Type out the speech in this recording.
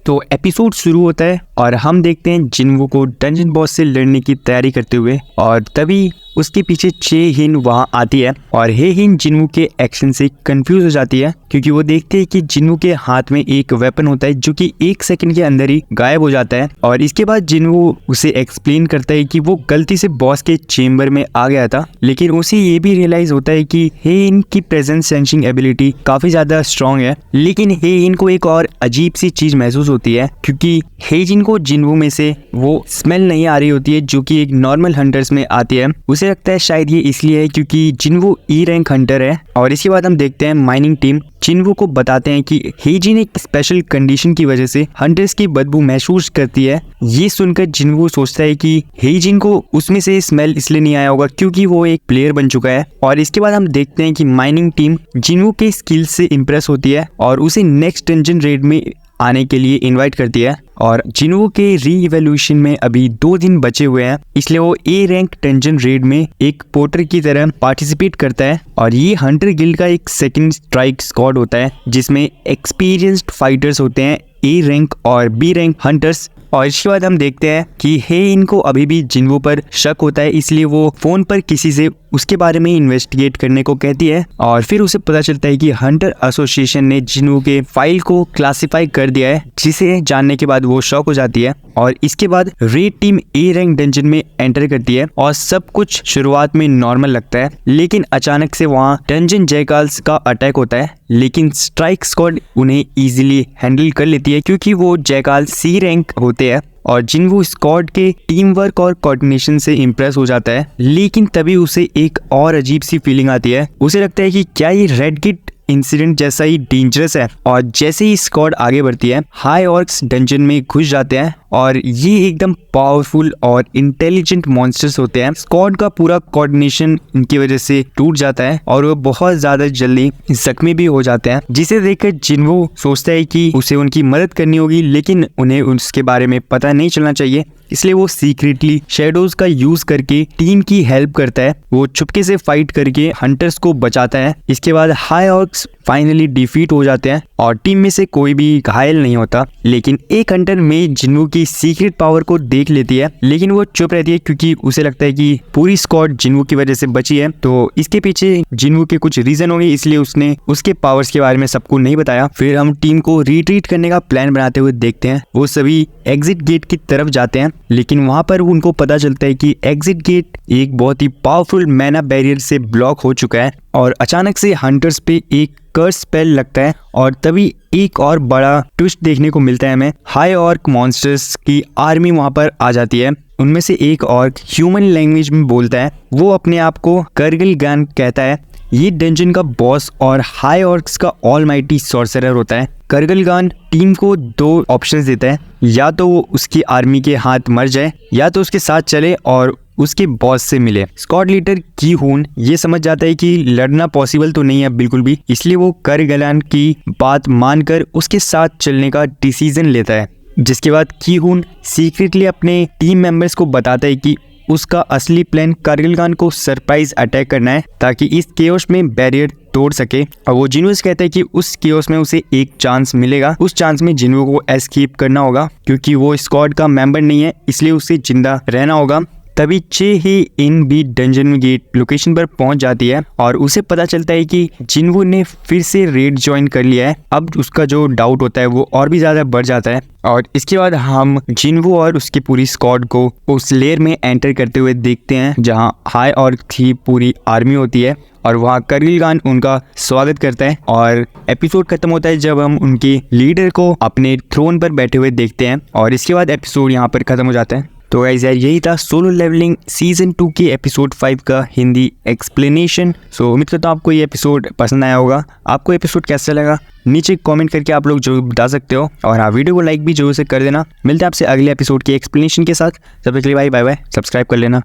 तो एपिसोड शुरू होता है और हम देखते हैं जिनवू को डंजन बॉस से लड़ने की तैयारी करते हुए, और तभी उसके पीछे चे हिन वहां आती है और हे हिन जिनवू के एक्शन से कंफ्यूज हो जाती है क्योंकि वो देखते हैं कि जिनवू के हाथ में एक वेपन होता है जो कि 1 सेकंड के अंदर ही गायब हो जाता है। और इसके बाद जिनवू उसे एक्सप्लेन करता है कि वो गलती से बॉस के चेम्बर में आ गया था, लेकिन उसे ये भी रियलाइज होता है कि हे हिन की प्रेजेंस सेंसिंग एबिलिटी काफी ज्यादा स्ट्रॉन्ग है। लेकिन हे हिन को एक और अजीब सी चीज महसूस होती है क्योंकि हे जिन को जिनवू में से वो स्मेल नहीं आ रही होती है जो कि एक नॉर्मल हंटर्स में आती है। उसे लगता है शायद ये इसलिए है क्योंकि जिनवू ई रैंक हंटर है। और इसके बाद हम देखते हैं माइनिंग टीम जिनवू को बताते हैं कि हेजिन एक स्पेशल कंडीशन की वजह से हंटर्स की बदबू महसूस करती है। ये सुनकर जिनवू सोचता है कि हेजिन को उसमें से स्मेल इसलिए नहीं आया होगा क्योंकि वो एक प्लेयर बन चुका है। और इसके बाद हम देखते हैं कि माइनिंग टीम जिनवू के स्किल्स से इम्प्रेस होती है और उसे नेक्स्ट डंजन रेड में आने के लिए इनवाइट करती है। और जिनवू के री-इवोल्यूशन में अभी 2 दिन बचे हुए हैं, इसलिए वो ए रैंक डंजन रेड में एक पोर्टर की तरह पार्टिसिपेट करता है। और ये हंटर गिल्ड का एक सेकंड स्ट्राइक स्क्वाड होता है जिसमें एक्सपीरियंस्ड फाइटर्स होते हैं, ए रैंक और बी रैंक हंटर्स। और इसके बाद हम देखते हैं कि हे इनको अभी भी जिनवू पर शक होता है, इसलिए वो फोन पर किसी से उसके बारे में इन्वेस्टिगेट करने को कहती है। और फिर उसे पता चलता है कि हंटर एसोसिएशन ने जिनवू के फाइल को क्लासिफाई कर दिया है, जिसे जानने के बाद वो शॉक हो जाती है। और इसके बाद red team A rank dungeon में एंटर करती है और सब कुछ शुरुआत में नॉर्मल लगता है, लेकिन अचानक से वहाँ डंजन जैकाल्स का अटैक होता है। लेकिन स्ट्राइक स्क्वाड उन्हें इजीली हैंडल कर लेती है क्योंकि वो जैकाल सी रैंक होते हैं। और जिनवू स्क्वाड के टीम वर्क और कोऑर्डिनेशन से इम्प्रेस हो जाता है, लेकिन तभी उसे एक और अजीब सी फीलिंग आती है। उसे लगता है कि क्या ये रेड किट इंसिडेंट जैसा ही डेंजरस है। और जैसे ही स्क्वाड आगे बढ़ती है, हाई ऑर्क्स डंजन में घुस जाते हैं और ये एकदम पावरफुल और इंटेलिजेंट मॉन्स्टर्स होते हैं। स्क्वाड का पूरा कोऑर्डिनेशन इनकी वजह से टूट जाता है और वो बहुत ज्यादा जल्दी जख्मी भी हो जाते हैं, जिसे देखकर जिनवू सोचता है कि उसे उनकी मदद करनी होगी, लेकिन उन्हें उसके बारे में पता नहीं चलना चाहिए। इसलिए वो सीक्रेटली शैडोज का यूज करके टीम की हेल्प करता है। वो चुपके से फाइट करके हंटर्स को बचाता है। इसके बाद हाई ऑर्क्स फाइनली डिफीट हो जाते हैं और टीम में से कोई भी घायल नहीं होता। लेकिन एक हंटर में जिनवू की सीक्रेट पावर को देख लेती है, लेकिन वो चुप रहती है क्योंकि उसे लगता है कि पूरी स्क्वाड जिनवू की वजह से बची है, तो इसके पीछे जिनवू के कुछ रीजन होंगे, इसलिए उसने उसके पावर्स के बारे में सबको नहीं बताया। फिर हम टीम को रिट्रीट करने का प्लान बनाते हुए देखते हैं। वो सभी एग्जिट गेट की तरफ जाते हैं, लेकिन वहां पर उनको पता चलता है कि एग्जिट गेट एक बहुत ही पावरफुल मैना बैरियर से ब्लॉक हो चुका है। और अचानक से हंटर्स पे एक कर्स स्पेल लगता है और तभी एक और बड़ा ट्विस्ट देखने को मिलता है हमें। हाई ऑर्क मॉन्स्टर्स की आर्मी वहां पर आ जाती है। उनमें से एक ऑर्क ह्यूमन लैंग्वेज में बोलता है। वो अपने आप को कर्गलगान कहता है। ये डंजन का बॉस और हाई ऑर्क्स का ऑलमाइटी सॉर्सरर होता है। कर्गलगान टीम को 2 ऑप्शंस देता है, या तो वो उसकी आर्मी के हाथ मर जाए या तो उसके साथ चले और उसके बॉस से मिले। स्क्वाड लीडर की हून ये समझ जाता है कि लड़ना पॉसिबल तो नहीं है बिल्कुल भी, इसलिए वो कर्गलान की बात मानकर उसके साथ चलने का डिसीजन लेता है। जिसके बाद की हून सीक्रेटली अपने टीम मेंबर्स को बताता है कि उसका असली प्लान कर्गलगान को सरप्राइज अटैक करना है ताकि इस केओस में बैरियर तोड़ सके। और वो जिनवू से कहता है कि उस केओस में उसे एक चांस मिलेगा। उस चांस में जिनवू को एस्केप करना होगा क्योंकि वो स्क्वाड का मेंबर नहीं है, इसलिए उसे जिंदा रहना होगा। तभी चे ही इन भी डंजन गेट लोकेशन पर पहुंच जाती है और उसे पता चलता है कि जिनवू ने फिर से रेड ज्वाइन कर लिया है। अब उसका जो डाउट होता है वो और भी ज़्यादा बढ़ जाता है। और इसके बाद हम जिनवू और उसकी पूरी स्क्वाड को उस लेयर में एंटर करते हुए देखते हैं जहां हाई ऑर्क की पूरी आर्मी होती है और वहाँ कर्गलगान उनका स्वागत करता है। और एपिसोड खत्म होता है जब हम उनके लीडर को अपने थ्रोन पर बैठे हुए देखते हैं और इसके बाद एपिसोड यहाँ पर खत्म हो जाता है। तो गाइस यार, यही था सोलो लेवलिंग सीजन 2 के एपिसोड 5 का हिंदी एक्सप्लेनेशन। सो उम्मीद करता हूँ आपको ये एपिसोड पसंद आया होगा। आपको एपिसोड कैसा लगा नीचे कमेंट करके आप लोग जरूर बता सकते हो, और हाँ, वीडियो को लाइक भी जरूर से कर देना। मिलते हैं आपसे अगले एपिसोड के एक्सप्लेनेशन के साथ। तब तक के लिए बाय बाय, सब्सक्राइब कर लेना।